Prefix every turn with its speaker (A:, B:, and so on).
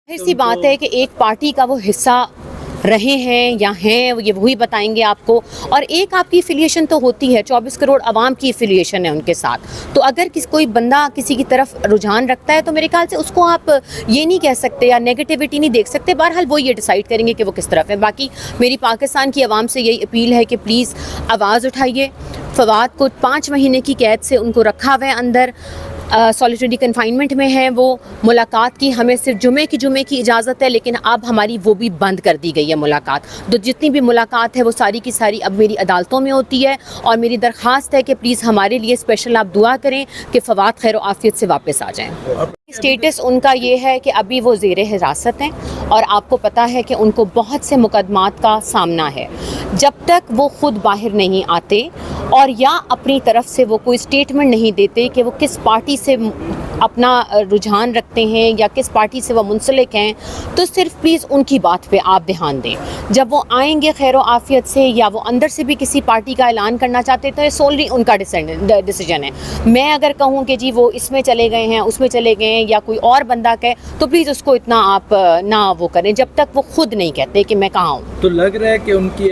A: ایسی بات ہے کہ ایک پارٹی کا وہ حصہ رہے ہیں یا ہیں یہ وہی بتائیں گے آپ کو، اور ایک آپ کی افیلیشن تو ہوتی ہے، 24 کروڑ عوام کی افیلیشن ہے ان کے ساتھ. تو اگر کوئی بندہ کسی کی طرف رجحان رکھتا ہے تو میرے خیال سے اس کو آپ یہ نہیں کہہ سکتے یا نیگیٹیوٹی نہیں دیکھ سکتے. بہرحال وہ یہ ڈیسائیڈ کریں گے کہ وہ کس طرف ہے. باقی میری پاکستان کی عوام سے یہی اپیل ہے کہ پلیز آواز اٹھائیے. فواد کو 5 مہینے کی قید سے ان کو رکھا ہوا ہے اندر، سالیٹری کنفائنمنٹ میں ہے. وہ ملاقات کی ہمیں صرف جمعے کی اجازت ہے، لیکن اب ہماری وہ بھی بند کر دی گئی ہے ملاقات. تو جتنی بھی ملاقات ہے وہ ساری کی ساری اب میری عدالتوں میں ہوتی ہے. اور میری درخواست ہے کہ پلیز ہمارے لیے اسپیشل آپ دعا کریں کہ فواد خیر و عافیت سے واپس آ جائیں. اسٹیٹس ان کا یہ ہے کہ ابھی وہ زیر حراست ہیں، اور آپ کو پتہ ہے کہ ان کو بہت سے مقدمات کا سامنا ہے. جب تک وہ خود باہر نہیں آتے اور یا اپنی طرف سے وہ کوئی اسٹیٹمنٹ نہیں دیتے کہ وہ کس پارٹی سے اپنا رجحان رکھتے ہیں یا کس پارٹی سے وہ منسلک ہیں، تو صرف پلیز ان کی بات پہ آپ دھیان دیں. جب وہ آئیں گے خیر و عافیت سے یا وہ اندر سے بھی کسی پارٹی کا اعلان کرنا چاہتے تو یہ سوللی ان کا ڈیسیجن ہے. میں اگر کہوں کہ جی وہ اس میں چلے گئے ہیں اس میں چلے گئے ہیں یا کوئی اور بندہ کہے تو پلیز اس کو اتنا آپ نہ وہ کریں جب تک وہ خود نہیں کہتے کہ میں کہاں ہوں.
B: تو لگ رہا ہے کہ ان کی